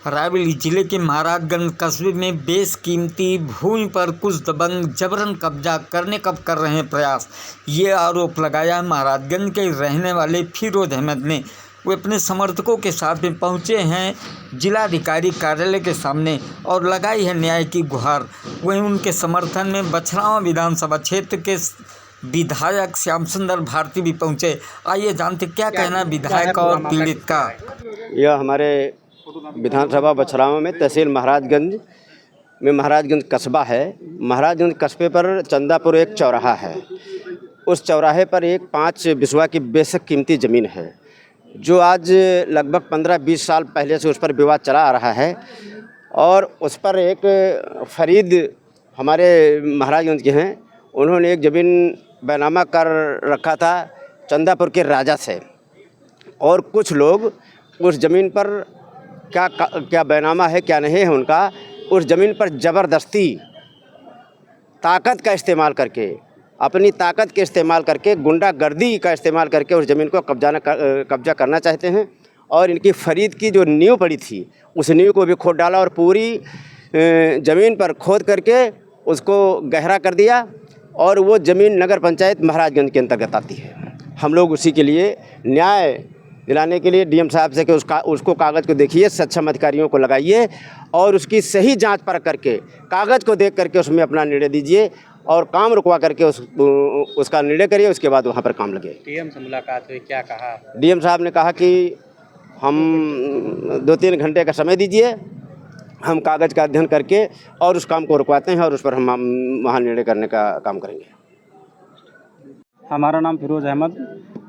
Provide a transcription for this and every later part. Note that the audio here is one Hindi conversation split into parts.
रायबरेली जिले के महाराजगंज कस्बे में बेशकीमती भूमि पर कुछ दबंग जबरन कब्जा करने का कर रहे हैं प्रयास। ये आरोप लगाया है महाराजगंज के रहने वाले फिरोज अहमद ने। वे अपने समर्थकों के साथ में पहुंचे हैं जिलाधिकारी कार्यालय के सामने और लगाई है न्याय की गुहार। वहीं उनके समर्थन में बछरावा विधानसभा क्षेत्र के विधायक श्याम सुंदर भारती भी पहुंचे। आइए जानते क्या कहना है विधायक और पीड़ित का। यह हमारे विधानसभा बछरावा में तहसील महाराजगंज में महाराजगंज कस्बा है। महाराजगंज कस्बे पर चंदापुर एक चौराहा है। उस चौराहे पर एक 5 बिस्वा की बेशक कीमती ज़मीन है जो आज लगभग 15-20 साल पहले से उस पर विवाद चला आ रहा है। और उस पर एक फरीद हमारे महाराजगंज के हैं, उन्होंने एक ज़मीन बैनामा कर रखा था चंदापुर के राजा से। और कुछ लोग उस ज़मीन पर क्या बैनामा है क्या नहीं है उनका, उस ज़मीन पर ज़बरदस्ती ताकत का इस्तेमाल करके, अपनी ताकत के इस्तेमाल करके, गुंडागर्दी का इस्तेमाल करके उस ज़मीन को कब्जा करना चाहते हैं। और इनकी फरीद की जो नींव पड़ी थी उस नींव को भी खोद डाला और पूरी ज़मीन पर खोद करके उसको गहरा कर दिया। और वो ज़मीन नगर पंचायत महाराजगंज के अंतर्गत आती है। हम लोग उसी के लिए न्याय दिलाने के लिए डीएम साहब से कि उसको कागज़ को देखिए, सक्षम अधिकारियों को लगाइए और उसकी सही जांच परख करके कागज़ को देख करके उसमें अपना निर्णय दीजिए और काम रुकवा करके उसका निर्णय करिए। उसके बाद वहाँ पर काम लगे। डीएम से मुलाकात हुई, क्या कहा? डीएम साहब ने कहा कि हम 2-3 घंटे का समय दीजिए, हम कागज़ का अध्ययन करके और उस काम को रुकवाते हैं और उस पर हम वहाँ निर्णय करने का काम करेंगे। हमारा नाम फिरोज अहमद,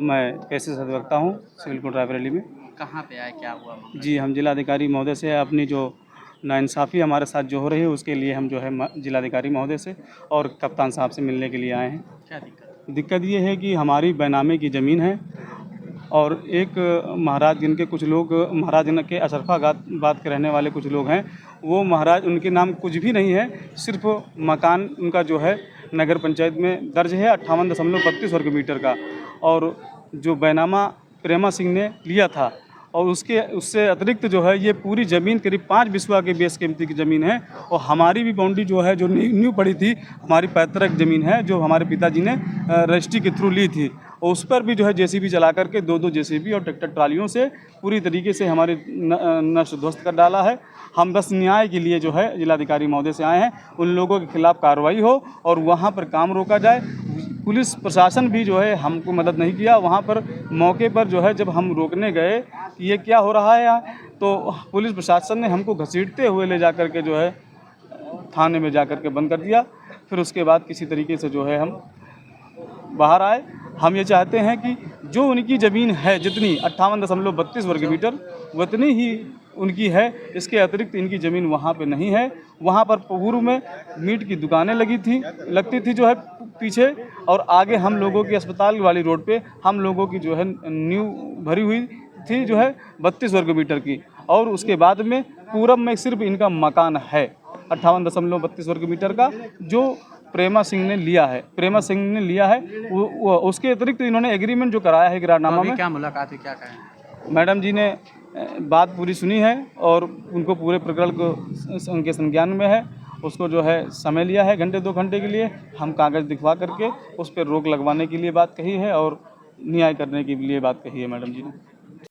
मैं कैसे अधिवक्ता हूँ सिविल कोर्ट रायबरेली में। कहाँ पे आए, क्या हुआ? जी, हम जिलाधिकारी महोदय से अपनी जो नाइंसाफ़ी हमारे साथ जो हो रही है उसके लिए हम जो है जिलाधिकारी महोदय से और कप्तान साहब से मिलने के लिए आए हैं। क्या दिक्कत? दिक्कत ये है कि हमारी बैनामे की ज़मीन है और एक महाराजगंज के कुछ लोग, महाराजगंज के अशरफाबाद के रहने वाले कुछ लोग हैं, वो महाराज उनके नाम कुछ भी नहीं है, सिर्फ मकान उनका जो है नगर पंचायत में दर्ज है 58.32 वर्ग मीटर का। और जो बैनामा प्रेमा सिंह ने लिया था और उससे अतिरिक्त जो है ये पूरी ज़मीन करीब 5 बिस्वा के बेस कीमती की ज़मीन है। और हमारी भी बाउंड्री जो है, जो नींव पड़ी थी, हमारी पैतृक ज़मीन है जो हमारे पिताजी ने रजिस्ट्री के थ्रू ली थी। और उस पर भी जो है जेसीबी चला करके 2-2 जेसीबी और ट्रैक्टर ट्रालियों से पूरी तरीके से हमारे नष्ट ध्वस्त कर डाला है। हम बस न्याय के लिए जो है जिलाधिकारी महोदय से आए हैं, उन लोगों के खिलाफ़ कार्रवाई हो और वहाँ पर काम रोका जाए। पुलिस प्रशासन भी जो है हमको मदद नहीं किया। वहाँ पर मौके पर जो है जब हम रोकने गए कि ये क्या हो रहा है यहाँ, तो पुलिस प्रशासन ने हमको घसीटते हुए ले जा कर के जो है थाने में जा कर के बंद कर दिया। फिर उसके बाद किसी तरीके से जो है हम बाहर आए। हम ये चाहते हैं कि जो उनकी ज़मीन है जितनी 58.32 वर्ग मीटर उतनी ही उनकी है, इसके अतिरिक्त इनकी ज़मीन वहाँ पे नहीं है। वहाँ पर पूर्व में मीट की दुकानें लगती थी जो है पीछे, और आगे हम लोगों की अस्पताल वाली रोड पे हम लोगों की जो है नींव भरी हुई थी जो है 32 वर्ग मीटर की। और उसके बाद में पूरब में सिर्फ इनका मकान है 58.32 वर्ग मीटर का जो प्रेमा सिंह ने लिया है। वो उसके अतिरिक्त इन्होंने एग्रीमेंट जो कराया है गिरानामा में। क्या मुलाकात हुई, क्या कहें? मैडम जी ने बात पूरी सुनी है और उनको पूरे प्रकरण को उनके संज्ञान में है। उसको जो है समय लिया है 1-2 घंटे के लिए। हम कागज़ दिखवा करके उस पर रोक लगवाने के लिए बात कही है और न्याय करने के लिए बात कही है मैडम जी ने।